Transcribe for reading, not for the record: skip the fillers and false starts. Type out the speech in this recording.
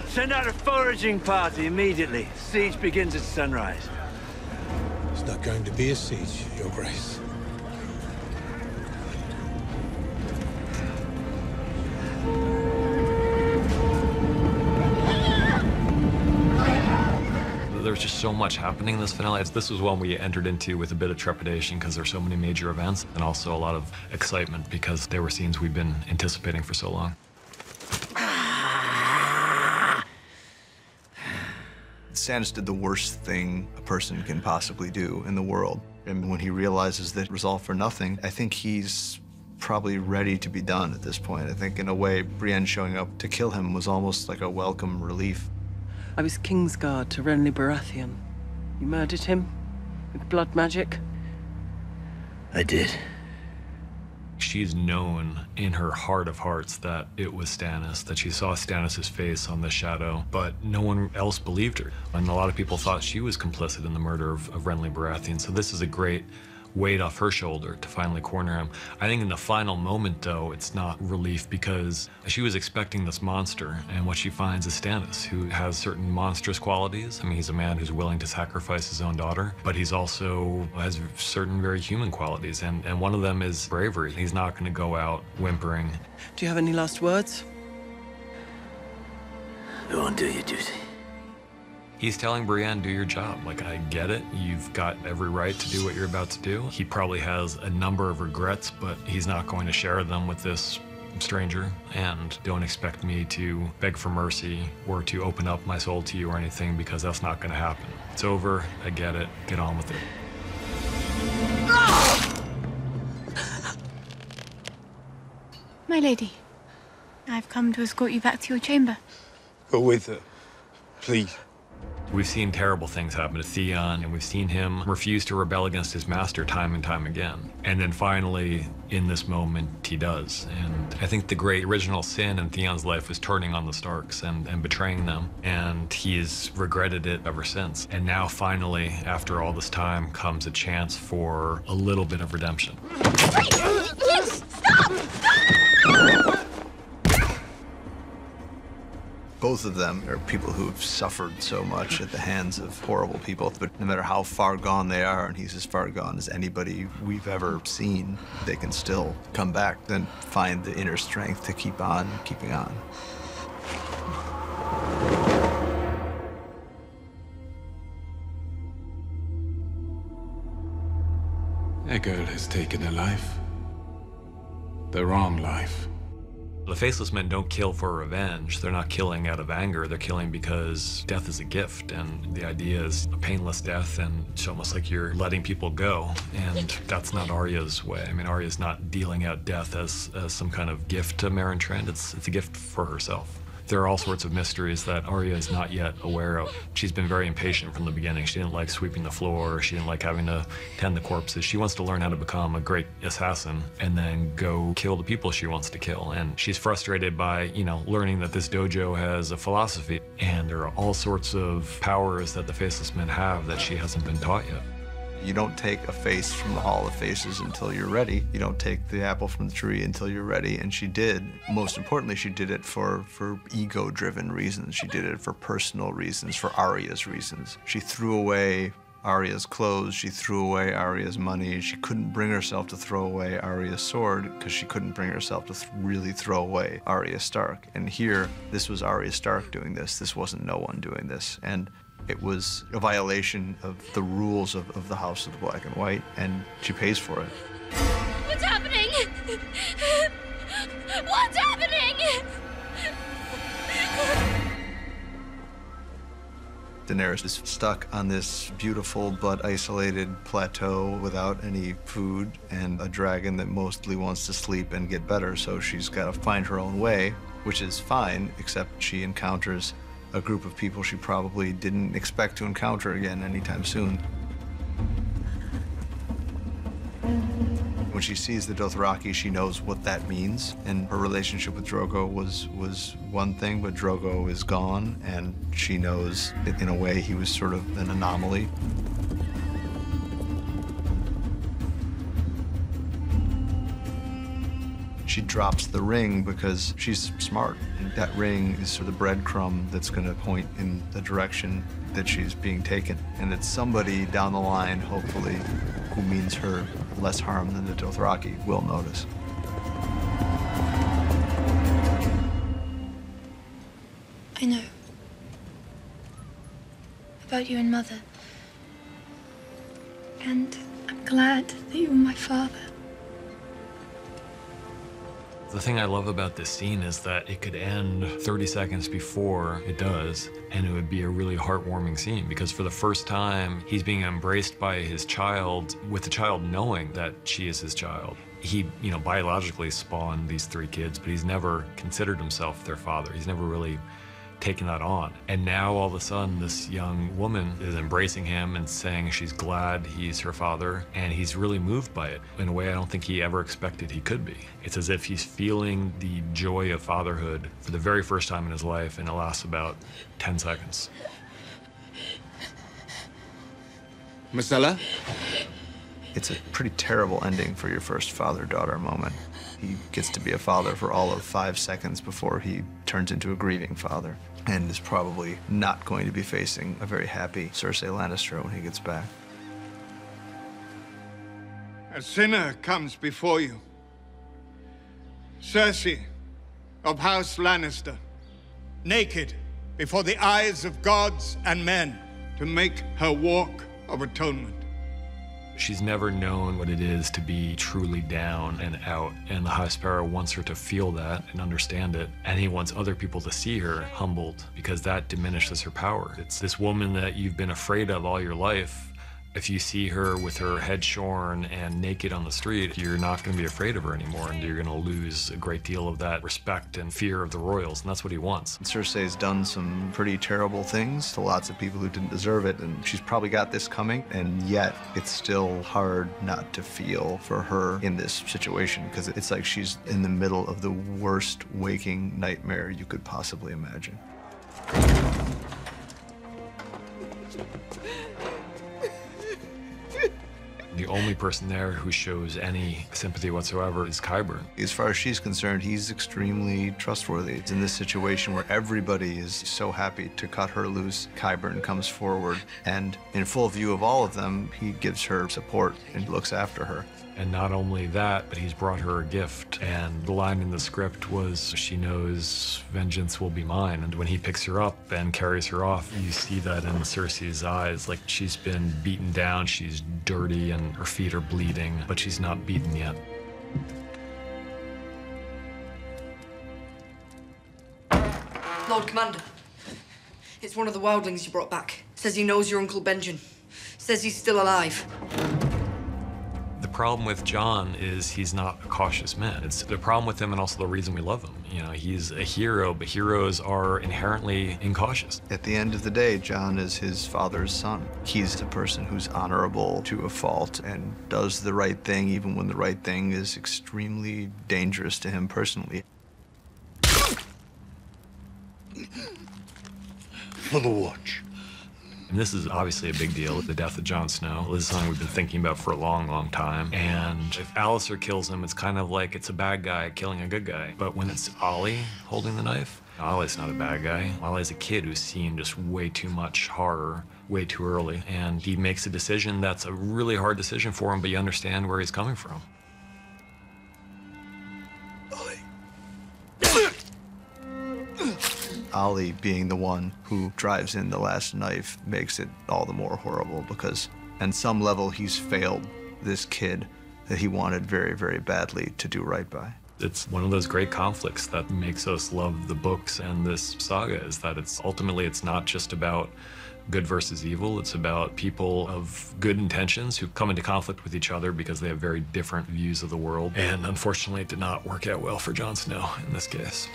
Send out a foraging party immediately. Siege begins at sunrise. It's not going to be a siege, Your Grace. There's just so much happening in this finale. This was one we entered into with a bit of trepidation because there's so many major events, and also a lot of excitement because they were scenes we've been anticipating for so long. Stannis did the worst thing a person can possibly do in the world. And when he realizes that it was all for nothing, I think he's probably ready to be done at this point. I think in a way, Brienne showing up to kill him was almost like a welcome relief. I was Kingsguard to Renly Baratheon. You murdered him with blood magic? I did. She's known in her heart of hearts that it was Stannis, that she saw Stannis' face on the shadow, but no one else believed her. And a lot of people thought she was complicit in the murder of Renly Baratheon, so this is a great weight off her shoulder to finally corner him. I think in the final moment, though, it's not relief because she was expecting this monster, and what she finds is Stannis, who has certain monstrous qualities. I mean, he's a man who's willing to sacrifice his own daughter, but he's also has certain very human qualities, and one of them is bravery. He's not going to go out whimpering. Do you have any last words? Go and do your duty. He's telling Brienne, do your job. Like, I get it. You've got every right to do what you're about to do. He probably has a number of regrets, but he's not going to share them with this stranger. And don't expect me to beg for mercy or to open up my soul to you or anything, because that's not going to happen. It's over. I get it. Get on with it. My lady, I've come to escort you back to your chamber. Go with her, please. We've seen terrible things happen to Theon, and we've seen him refuse to rebel against his master time and time again. And then finally, in this moment, he does. And I think the great original sin in Theon's life was turning on the Starks and betraying them. And he's regretted it ever since. And now finally, after all this time, comes a chance for a little bit of redemption. Stop! Stop! Both of them are people who have suffered so much at the hands of horrible people, but no matter how far gone they are, and he's as far gone as anybody we've ever seen, they can still come back and find the inner strength to keep on keeping on. A girl has taken a life. The wrong life. The Faceless Men don't kill for revenge. They're not killing out of anger. They're killing because death is a gift, and the idea is a painless death, and it's almost like you're letting people go, and that's not Arya's way. I mean, Arya's not dealing out death as some kind of gift to Meryn Trant. It's a gift for herself. There are all sorts of mysteries that Arya is not yet aware of. She's been very impatient from the beginning. She didn't like sweeping the floor. She didn't like having to tend the corpses. She wants to learn how to become a great assassin and then go kill the people she wants to kill. And she's frustrated by, learning that this dojo has a philosophy. And there are all sorts of powers that the Faceless Men have that she hasn't been taught yet. You don't take a face from the Hall of Faces until you're ready. You don't take the apple from the tree until you're ready, and she did. Most importantly, she did it for ego-driven reasons. She did it for personal reasons, for Arya's reasons. She threw away Arya's clothes, she threw away Arya's money. She couldn't bring herself to throw away Arya's sword because she couldn't bring herself to really throw away Arya Stark. And here, this was Arya Stark doing this. This wasn't no one doing this. And it was a violation of the rules of the House of the Black and White, and she pays for it. What's happening? What's happening? Daenerys is stuck on this beautiful but isolated plateau without any food and a dragon that mostly wants to sleep and get better, so she's got to find her own way, which is fine, except she encounters a group of people she probably didn't expect to encounter again anytime soon. When she sees the Dothraki, she knows what that means, and her relationship with Drogo was one thing, but Drogo is gone, and she knows that in a way he was sort of an anomaly. She drops the ring because she's smart. And that ring is sort of the breadcrumb that's going to point in the direction that she's being taken. And it's somebody down the line, hopefully, who means her less harm than the Dothraki will notice. I know. About you and Mother. And I'm glad that you're my father. The thing I love about this scene is that it could end 30 seconds before it does, and it would be a really heartwarming scene because for the first time, he's being embraced by his child with the child knowing that she is his child. He, biologically spawned these 3 kids, but he's never considered himself their father. He's never really taking that on. And now all of a sudden this young woman is embracing him and saying she's glad he's her father, and he's really moved by it in a way I don't think he ever expected he could be. It's as if he's feeling the joy of fatherhood for the very first time in his life, and it lasts about 10 seconds. Marcella? It's a pretty terrible ending for your first father-daughter moment. He gets to be a father for all of 5 seconds before he turns into a grieving father, and is probably not going to be facing a very happy Cersei Lannister when he gets back. A sinner comes before you. Cersei of House Lannister, naked before the eyes of gods and men, to make her walk of atonement. She's never known what it is to be truly down and out, and the High Sparrow wants her to feel that and understand it, and he wants other people to see her humbled because that diminishes her power. It's this woman that you've been afraid of all your life. If you see her with her head shorn and naked on the street, you're not going to be afraid of her anymore, and you're going to lose a great deal of that respect and fear of the royals, and that's what he wants. Cersei's done some pretty terrible things to lots of people who didn't deserve it, and she's probably got this coming, and yet it's still hard not to feel for her in this situation, because it's like she's in the middle of the worst waking nightmare you could possibly imagine. The only person there who shows any sympathy whatsoever is Qyburn. As far as she's concerned, he's extremely trustworthy. It's in this situation where everybody is so happy to cut her loose. Qyburn comes forward, and in full view of all of them, he gives her support and looks after her. And not only that, but he's brought her a gift. And the line in the script was, she knows vengeance will be mine. And when he picks her up and carries her off, you see that in Cersei's eyes, like she's been beaten down, she's dirty, and her feet are bleeding, but she's not beaten yet. Lord Commander, it's one of the wildlings you brought back. Says he knows your Uncle Benjen. Says he's still alive. The problem with Jon is he's not a cautious man. It's the problem with him and also the reason we love him. He's a hero, but heroes are inherently incautious. At the end of the day, Jon is his father's son. He's the person who's honorable to a fault and does the right thing even when the right thing is extremely dangerous to him personally. For the watch. And this is obviously a big deal, the death of Jon Snow. This is something we've been thinking about for a long, long time. And if Alliser kills him, it's kind of like it's a bad guy killing a good guy. But when it's Ollie holding the knife, Ollie's not a bad guy. Ollie's a kid who's seen just way too much horror way too early. And he makes a decision that's a really hard decision for him, but you understand where he's coming from. Ollie being the one who drives in the last knife makes it all the more horrible because on some level he's failed this kid that he wanted very, very badly to do right by. It's one of those great conflicts that makes us love the books and this saga, is that ultimately it's not just about good versus evil. It's about people of good intentions who come into conflict with each other because they have very different views of the world. And unfortunately, it did not work out well for Jon Snow in this case.